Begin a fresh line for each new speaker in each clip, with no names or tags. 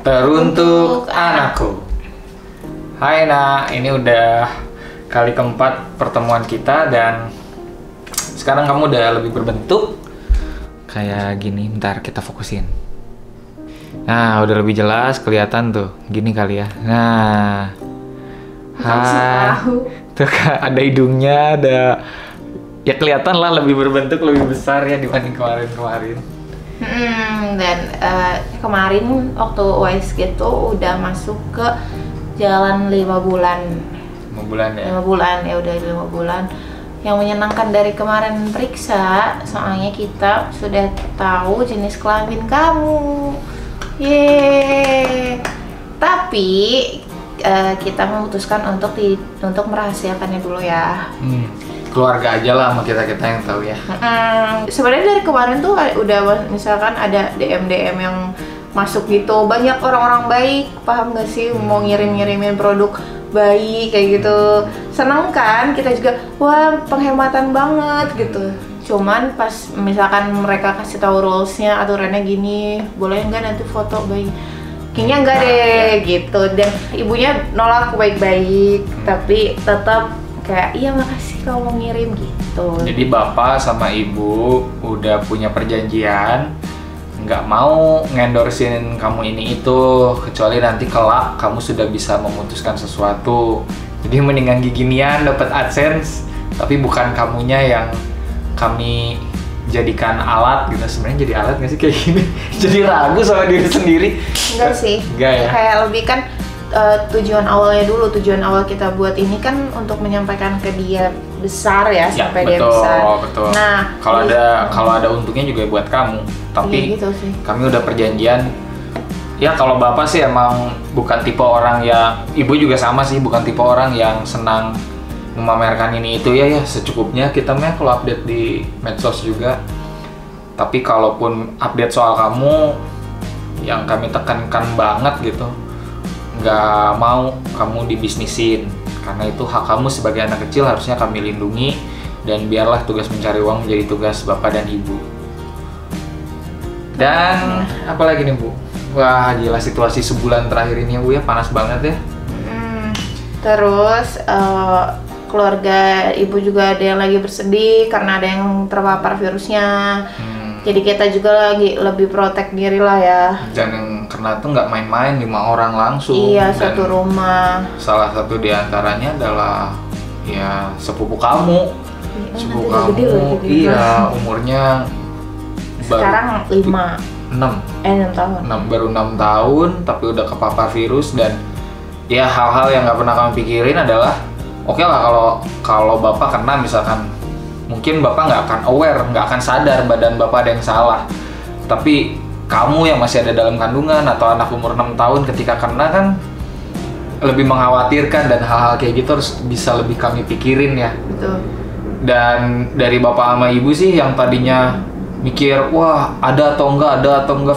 Teruntuk anakku. Hai nak, ini udah kali keempat pertemuan kita dan sekarang kamu udah lebih berbentuk kayak gini. Bentar kita fokusin. Nah, udah lebih jelas kelihatan tuh. Gini kali ya. Nah. Hai. Tuh ada hidungnya, ada ya kelihatan lah lebih berbentuk, lebih besar ya dibanding kemarin-kemarin.
Dan kemarin waktu USG tuh udah masuk ke jalan 5 bulan.
5 bulan ya?
5 bulan, ya udah 5 bulan. Yang menyenangkan dari kemarin periksa, soalnya kita sudah tahu jenis kelamin kamu. Yeay. Tapi kita memutuskan untuk merahasiakannya dulu ya.
Keluarga aja lah sama kita yang tahu ya.
Sebenarnya dari kemarin tuh udah misalkan ada DM yang masuk gitu, banyak orang-orang baik, paham gak sih, mau ngirimin produk bayi kayak gitu. Seneng kan, kita juga wah penghematan banget gitu. Cuman pas misalkan mereka kasih tahu rulesnya, aturannya gini, boleh nggak nanti foto bayi, kayaknya enggak deh gitu. Dan ibunya nolak baik-baik, tapi tetap kayak iya makasih kalau ngirim gitu.
Jadi bapak sama ibu udah punya perjanjian nggak mau ngendorsin kamu ini itu kecuali nanti kelak kamu sudah bisa memutuskan sesuatu. Jadi mendingan ginian dapat AdSense tapi bukan kamunya yang kami jadikan alat gitu. Sebenarnya jadi alat nggak sih kayak gini? Jadi ragu sama diri sendiri.
Enggak sih.
Enggak ya.
Kayak lebih kan tujuan awal kita buat ini kan untuk menyampaikan ke dia besar ya, sampai dia besar.
Betul.
Nah,
kalau ada untungnya juga buat kamu. Tapi
iya gitu sih.
Kami udah perjanjian. Ya kalau bapak sih emang bukan tipe orang yang, ibu juga sama sih, bukan tipe orang yang senang memamerkan ini itu ya secukupnya. Kita mah kalau update di medsos juga. Tapi kalaupun update soal kamu yang kami tekankan banget gitu, nggak mau kamu dibisnisin, karena itu hak kamu sebagai anak kecil harusnya kami lindungi, dan biarlah tugas mencari uang menjadi tugas bapak dan ibu. Dan apalagi nih Bu? Wah gila, situasi sebulan terakhir ini ya Bu ya, panas banget ya.
Terus keluarga ibu juga ada yang lagi bersedih karena ada yang terpapar virusnya. Jadi kita juga lagi lebih protek diri lah ya.
Dan yang kena tuh nggak main-main, 5 orang langsung.
Iya,
dan
satu rumah.
Salah satu diantaranya adalah ya sepupu kamu. Sepupu kamu,
gede.
Iya, umurnya
sekarang 6 tahun.
Baru 6 tahun, tapi udah kepapar virus. Dan ya hal-hal yang nggak pernah kami pikirin adalah, oke lah kalau bapak kena misalkan, mungkin bapak nggak akan aware, nggak akan sadar badan bapak ada yang salah. Tapi kamu yang masih ada dalam kandungan atau anak umur 6 tahun ketika kena kan lebih mengkhawatirkan, dan hal-hal kayak gitu harus bisa lebih kami pikirin ya.
Betul.
Dan dari bapak sama ibu sih yang tadinya mikir wah ada atau enggak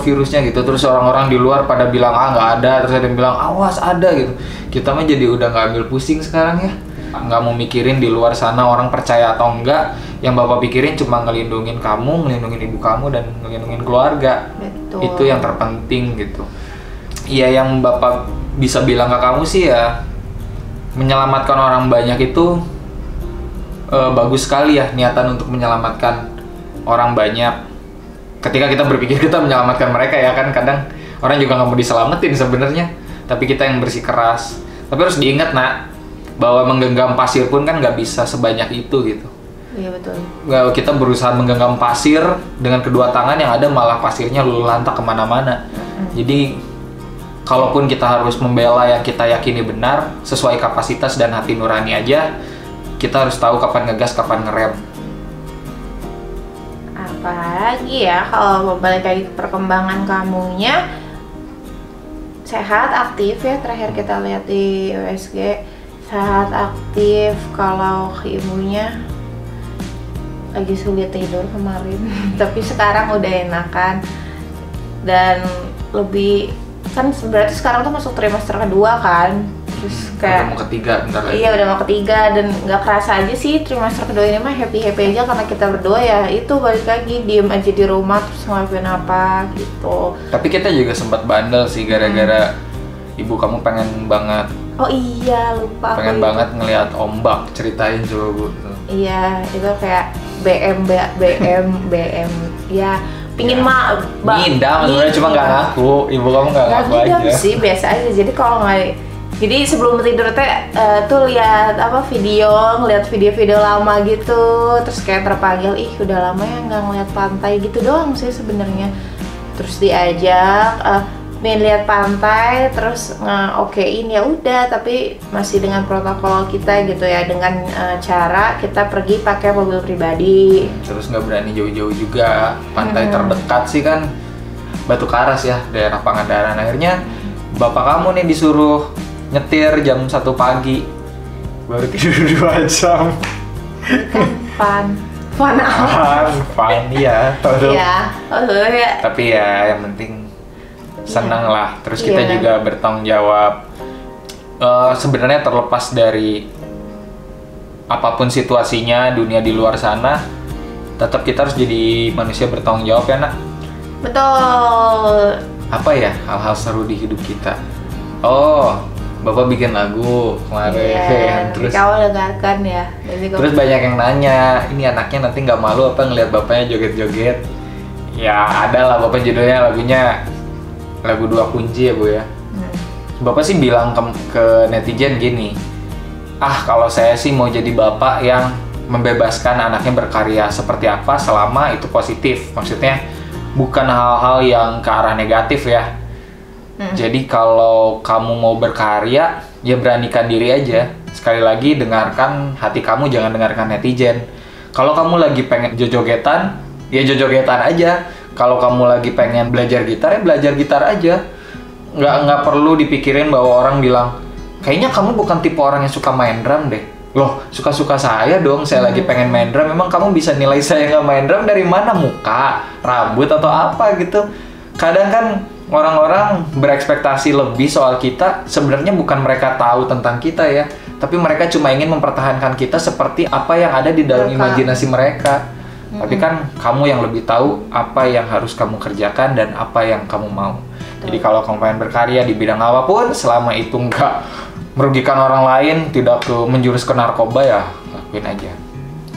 virusnya gitu, terus orang-orang di luar pada bilang nggak ada, terus ada yang bilang awas ada gitu. Kita mah jadi udah nggak ambil pusing sekarang ya, nggak mau mikirin di luar sana orang percaya atau enggak. Yang bapak pikirin cuma ngelindungin kamu, ngelindungin ibu kamu, dan ngelindungin keluarga.
Betul.
Itu yang terpenting gitu. Iya, yang bapak bisa bilang ke kamu sih ya, menyelamatkan orang banyak itu bagus sekali ya, niatan untuk menyelamatkan orang banyak. Ketika kita berpikir kita menyelamatkan mereka ya kan, kadang orang juga nggak mau diselamatin sebenarnya, tapi kita yang bersikeras. Tapi harus diingat nak, bahwa menggenggam pasir pun kan nggak bisa sebanyak itu gitu.
Iya betul.
Kita berusaha menggenggam pasir dengan kedua tangan, yang ada malah pasirnya luluh lantak kemana-mana. Jadi kalaupun kita harus membela yang kita yakini benar, sesuai kapasitas dan hati nurani aja, kita harus tahu kapan ngegas, kapan ngerem.
Apalagi ya kalau balik lagi ke perkembangan kamunya, sehat, aktif ya, terakhir kita lihat di USG sehat, aktif. Kalau ibunya lagi sulit tidur kemarin tapi sekarang udah enakan, dan lebih kan berarti sekarang tuh masuk trimester kedua kan. Terus kayak
udah mau ketiga bentar lagi.
Iya udah mau ketiga dan nggak kerasa aja sih trimester kedua ini mah happy aja karena kita berdua ya itu balik lagi diem aja di rumah terus ngelakuin apa gitu.
Tapi kita juga sempat bandel sih gara-gara ibu kamu pengen banget.
Oh iya lupa.
Pengen banget ngelihat ombak, ceritain coba Bu.
Iya itu kayak BM ya pingin
ngidam sebenarnya cuma nggak ngaku, ibu kamu nggak ngaku aja
sih biasa aja. Jadi kalau nggak jadi sebelum tidur tuh lihat ngeliat video-video lama gitu terus kayak terpanggil udah lama ya nggak ngeliat pantai gitu doang sih sebenarnya. Terus diajak main lihat pantai terus okein ya udah tapi masih dengan protokol kita gitu ya dengan cara kita pergi pakai mobil pribadi.
Terus nggak berani jauh-jauh juga, pantai terdekat sih kan Batu Karas ya, daerah Pangandaran. Akhirnya bapak kamu nih disuruh nyetir jam 1 pagi baru tidur 2 jam.
Kan fun
ya.
Iya.
Tapi ya yang penting senang lah. Terus kita juga bertanggung jawab. Sebenarnya terlepas dari apapun situasinya dunia di luar sana, tetap kita harus jadi manusia bertanggung jawab ya nak.
Betul.
Apa ya hal-hal seru di hidup kita? Bapak bikin lagu kemarin. Terus
kamu dengarkan ya.
Terus banyak yang nanya, ini anaknya nanti nggak malu apa ngelihat bapaknya joget-joget? Ya ada lah bapak judulnya lagunya lagu 2 kunci ya Bu ya. Bapak sih bilang ke netizen gini, kalau saya sih mau jadi bapak yang membebaskan anaknya berkarya seperti apa selama itu positif. Maksudnya bukan hal-hal yang ke arah negatif ya. Jadi kalau kamu mau berkarya, ya beranikan diri aja. Sekali lagi dengarkan hati kamu, jangan dengarkan netizen. Kalau kamu lagi pengen jojogetan, ya jojogetan aja. Kalau kamu lagi pengen belajar gitar, ya belajar gitar aja. Nggak perlu dipikirin bahwa orang bilang, kayaknya kamu bukan tipe orang yang suka main drum deh. Loh, suka-suka saya dong, saya lagi pengen main drum. Memang kamu bisa nilai saya nggak main drum dari mana? Muka, rambut, atau apa gitu. Kadang kan orang-orang berekspektasi lebih soal kita, sebenarnya bukan mereka tahu tentang kita ya, tapi mereka cuma ingin mempertahankan kita seperti apa yang ada di dalam imajinasi mereka. Tapi kan kamu yang lebih tahu apa yang harus kamu kerjakan dan apa yang kamu mau. Jadi kalau kamu pengen berkarya di bidang apapun, selama itu nggak merugikan orang lain, tidak menjurus ke narkoba, ya lakuin aja.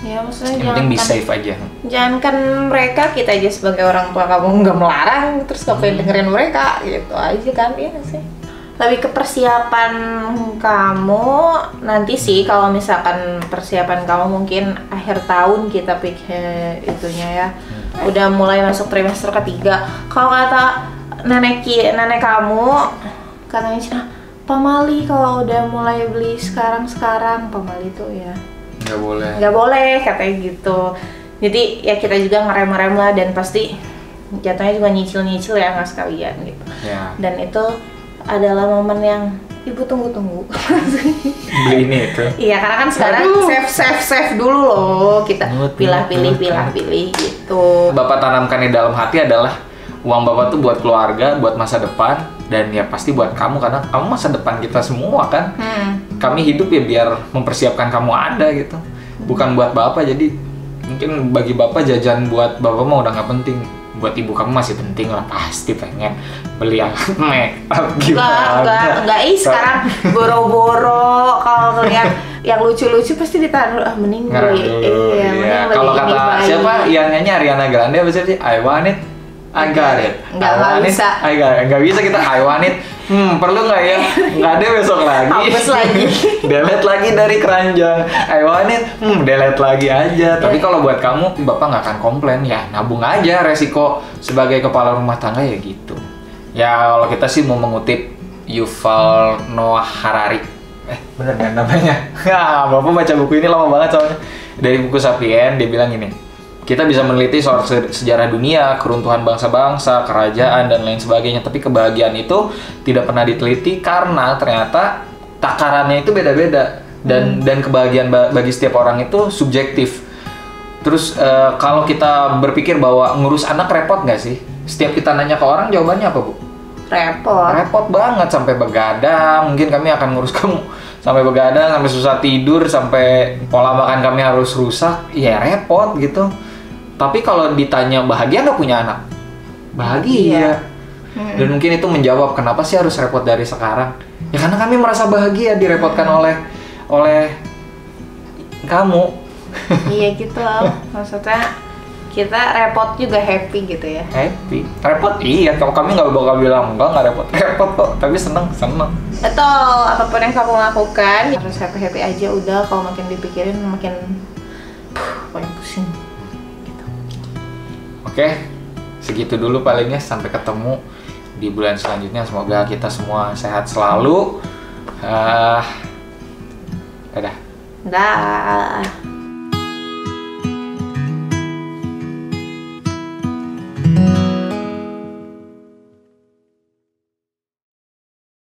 Ya maksudnya
yang penting be safe aja.
Jangankan mereka, kita aja sebagai orang tua kamu nggak melarang, terus kamu dengerin mereka, gitu aja kan, ya sih. Lebih ke persiapan kamu nanti sih, kalau misalkan persiapan kamu mungkin akhir tahun kita pikir itunya ya, udah mulai masuk trimester ketiga. Kalau kata nenek kamu, katanya Cina, pamali kalau udah mulai beli sekarang pamali tuh ya nggak boleh katanya gitu. Jadi ya kita juga ngerem lah, dan pasti jatuhnya juga nyicil ya nggak sekalian gitu
ya.
Dan itu adalah momen yang ibu tunggu-tunggu.
Beli ini itu.
Iya, karena kan sekarang save dulu loh, kita pilih gitu.
Bapak tanamkan di dalam hati adalah uang Bapak tuh buat keluarga, buat masa depan, dan ya pasti buat kamu, karena kamu masa depan kita semua kan. Kami hidup ya biar mempersiapkan kamu ada gitu, bukan buat Bapak. Jadi mungkin bagi Bapak jajan buat Bapak mah udah nggak penting, buat ibu kamu masih penting lah, pasti pengen beli make up gimana.
Enggak, sekarang boro-boro kalau ngeliat yang lucu-lucu pasti ditaruh, mending beli.
Iya, kalau kata siapa yang nyanyi Ariana Grande apa sih? I want it, I got it.
Nggak bisa.
Nggak bisa kita I want it. Perlu nggak ya? Nggak ada besok lagi.
Hapus lagi.
Delete lagi dari keranjang. I want it. Delete lagi aja. Tapi kalau buat kamu, Bapak nggak akan komplain ya. Nabung aja, resiko sebagai kepala rumah tangga ya gitu. Ya kalau kita sih mau mengutip Yuval Noah Harari. Bener kan namanya? Ya, Bapak baca buku ini lama banget soalnya. Dari buku Sapien, dia bilang gini. Kita bisa meneliti soal sejarah dunia, keruntuhan bangsa-bangsa, kerajaan, dan lain sebagainya. Tapi kebahagiaan itu tidak pernah diteliti karena ternyata takarannya itu beda-beda. Dan kebahagiaan bagi setiap orang itu subjektif. Terus kalau kita berpikir bahwa ngurus anak repot nggak sih? Setiap kita nanya ke orang, jawabannya apa, Bu? repot banget, sampai begadang. Mungkin kami akan ngurus kamu sampai begadang, sampai susah tidur, sampai pola makan kami harus rusak. Ya repot gitu. Tapi kalau ditanya bahagia nggak punya anak? Bahagia. Dan mungkin itu menjawab kenapa sih harus repot dari sekarang. Ya karena kami merasa bahagia direpotkan oleh kamu.
Iya gitu loh. Maksudnya kita repot juga happy gitu ya.
Happy. Repot iya, kalau kami nggak bakal bilang nggak repot. Repot kok, tapi seneng.
Betul, apapun yang kamu lakukan harus happy aja udah. Kalau makin dipikirin makin pusing.
Oke, segitu dulu palingnya. Sampai ketemu di bulan selanjutnya. Semoga kita semua sehat selalu. Dadah.
Dah.